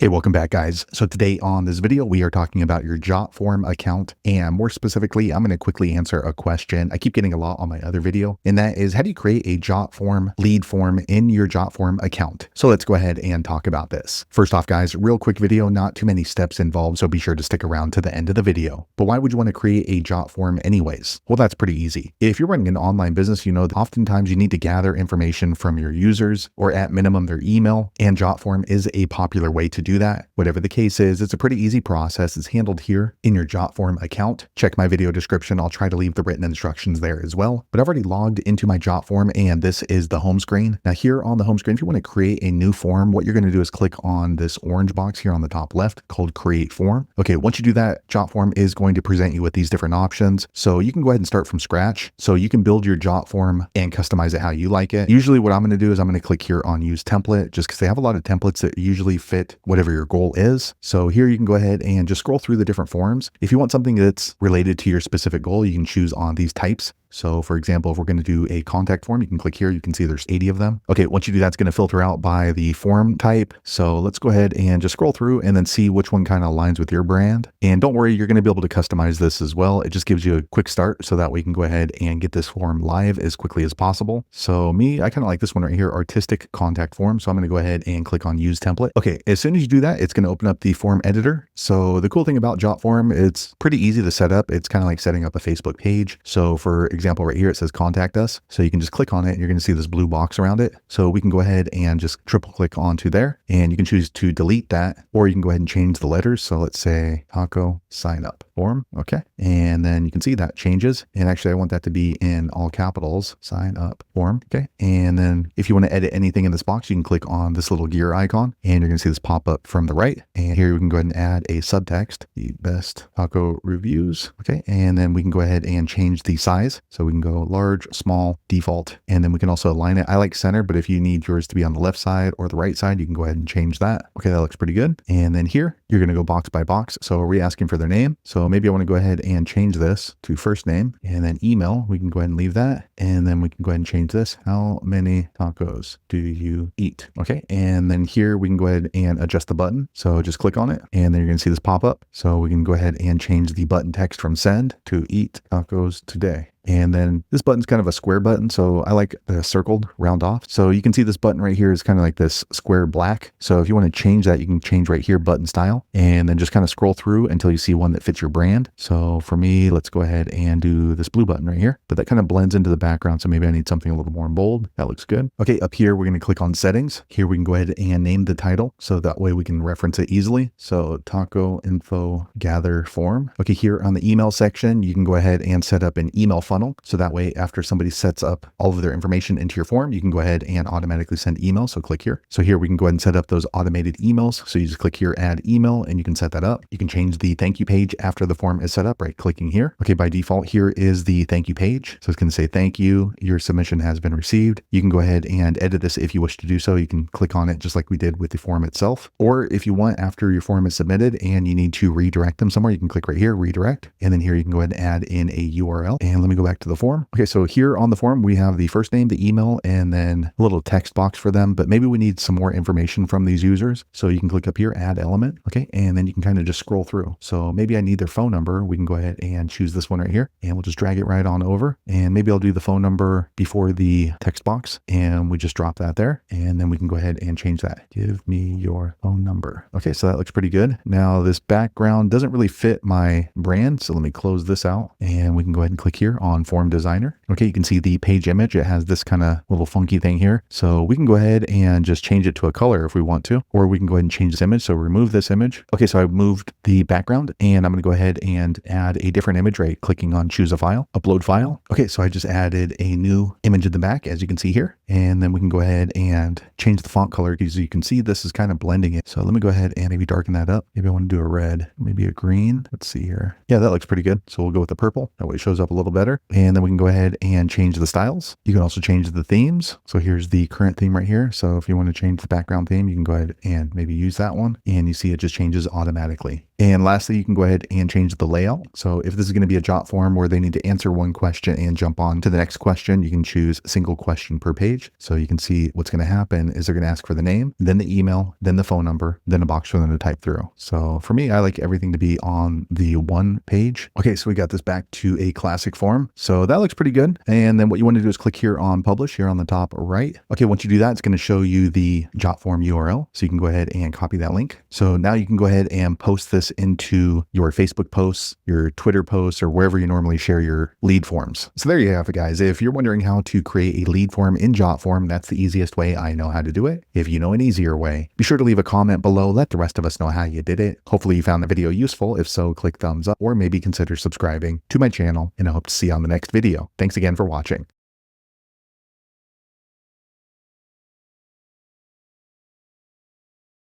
Hey, welcome back, guys. So today on this video, we are talking about your Jotform account, and more specifically, I'm going to quickly answer a question I keep getting a lot on my other video, and that is, how do you create a Jotform lead form in your Jotform account? So let's go ahead and talk about this. First off, guys, real quick video, not too many steps involved, so be sure to stick around to the end of the video. But why would you want to create a Jotform anyways? Well, that's pretty easy. If you're running an online business, you know that oftentimes you need to gather information from your users, or at minimum their email, and Jotform is a popular way to do that. Whatever the case is, it's a pretty easy process. It's handled here in your Jotform account. Check my video description. I'll try to leave the written instructions there as well. But I've already logged into my Jotform, and this is the home screen. Now here on the home screen, if you want to create a new form, what you're going to do is click on this orange box here on the top left called Create Form. Okay, once you do that, Jotform is going to present you with these different options. So you can go ahead and start from scratch. So you can build your Jotform and customize it how you like it. Usually what I'm going to do is I'm going to click here on Use Template, just because they have a lot of templates that usually fit whatever your goal is. So here you can go ahead and just scroll through the different forms. If you want something that's related to your specific goal, you can choose on these types. So for example, if we're going to do a contact form, you can click here. You can see there's 80 of them. Okay, once you do that, it's going to filter out by the form type. So let's go ahead and just scroll through and then see which one kind of aligns with your brand. And don't worry, you're going to be able to customize this as well. It just gives you a quick start so that we can go ahead and get this form live as quickly as possible. So me, I kind of like this one right here, artistic contact form. So I'm going to go ahead and click on Use Template. Okay, as soon as you do that, it's going to open up the form editor. So the cool thing about Jotform, it's pretty easy to set up. It's kind of like setting up a Facebook page. So for example, right here, it says contact us. So you can just click on it and you're going to see this blue box around it. So we can go ahead and just triple click onto there, and you can choose to delete that, or you can go ahead and change the letters. So let's say taco sign up form. Okay. And then you can see that changes. And actually I want that to be in all capitals, sign up form. Okay. And then if you want to edit anything in this box, you can click on this little gear icon and you're going to see this pop up from the right. And here we can go ahead and add a subtext, the best taco reviews. Okay. And then we can go ahead and change the size. So we can go large, small, default, and then we can also align it. I like center, but if you need yours to be on the left side or the right side, you can go ahead and change that. Okay. That looks pretty good. And then here you're going to go box by box. So are we asking for their name? So maybe I want to go ahead and change this to first name, and then email. We can go ahead and leave that. And then we can go ahead and change this. How many tacos do you eat? Okay. And then here we can go ahead and adjust the button. So just click on it and then you're going to see this pop up. So we can go ahead and change the button text from send to eat tacos today. And then this button's kind of a square button. So I like the circled round off. So you can see this button right here is kind of like this square black. So if you want to change that, you can change right here button style, and then just kind of scroll through until you see one that fits your brand. So for me, let's go ahead and do this blue button right here, but that kind of blends into the background. So maybe I need something a little more bold. That looks good. Okay. Up here, we're going to click on settings. Here we can go ahead and name the title. So that way we can reference it easily. So taco info gather form. Okay. Here on the email section, you can go ahead and set up an email funnel. So that way, after somebody sets up all of their information into your form, you can go ahead and automatically send emails. So click here. So here we can go ahead and set up those automated emails. So you just click here, add email, and you can set that up. You can change the thank you page after the form is set up, right? Clicking here. Okay. By default, here is the thank you page. So it's going to say, thank you. Your submission has been received. You can go ahead and edit this if you wish to do so. You can click on it just like we did with the form itself. Or if you want, after your form is submitted and you need to redirect them somewhere, you can click right here, redirect. And then here you can go ahead and add in a URL. And let me go back to the form. Okay, so here on the form, we have the first name, the email, and then a little text box for them, but maybe we need some more information from these users. So you can click up here, add element. Okay, and then you can kind of just scroll through. So maybe I need their phone number. We can go ahead and choose this one right here, and we'll just drag it right on over. And maybe I'll do the phone number before the text box, and we just drop that there. And then we can go ahead and change that. Give me your phone number. Okay, so that looks pretty good. Now this background doesn't really fit my brand. So let me close this out, and we can go ahead and click here on form designer. Okay, you can see the page image. It has this kind of little funky thing here. So we can go ahead and just change it to a color if we want to, or we can go ahead and change this image. So remove this image. Okay, so I've moved the background, and I'm going to go ahead and add a different image, right? Clicking on choose a file, upload file. Okay, so I just added a new image in the back, as you can see here. And then we can go ahead and change the font color, because you can see this is kind of blending it. So let me go ahead and maybe darken that up. Maybe I want to do a red, maybe a green. Let's see here. Yeah, that looks pretty good. So we'll go with the purple. That way it shows up a little better. here, and then we can go ahead and change the styles. You can also change the themes. So here's the current theme right here. So if you want to change the background theme, you can go ahead and maybe use that one, and you see it just changes automatically. And lastly, you can go ahead and change the layout. So if this is going to be a jot form where they need to answer one question and jump on to the next question, you can choose single question per page. So you can see what's going to happen is they're going to ask for the name, then the email, then the phone number, then a box for them to type through. So for me, I like everything to be on the one page. Okay, so we got this back to a classic form. So that looks pretty good. And then what you want to do is click here on publish here on the top right. Okay, once you do that, it's going to show you the Jotform URL. So you can go ahead and copy that link. So now you can go ahead and post this into your Facebook posts, your Twitter posts, or wherever you normally share your lead forms. So there you have it, guys. If you're wondering how to create a lead form in Jotform, that's the easiest way I know how to do it. If you know an easier way, be sure to leave a comment below. Let the rest of us know how you did it. Hopefully you found the video useful. If so, click thumbs up or maybe consider subscribing to my channel, and I hope to see you on the next video. Thanks again for watching.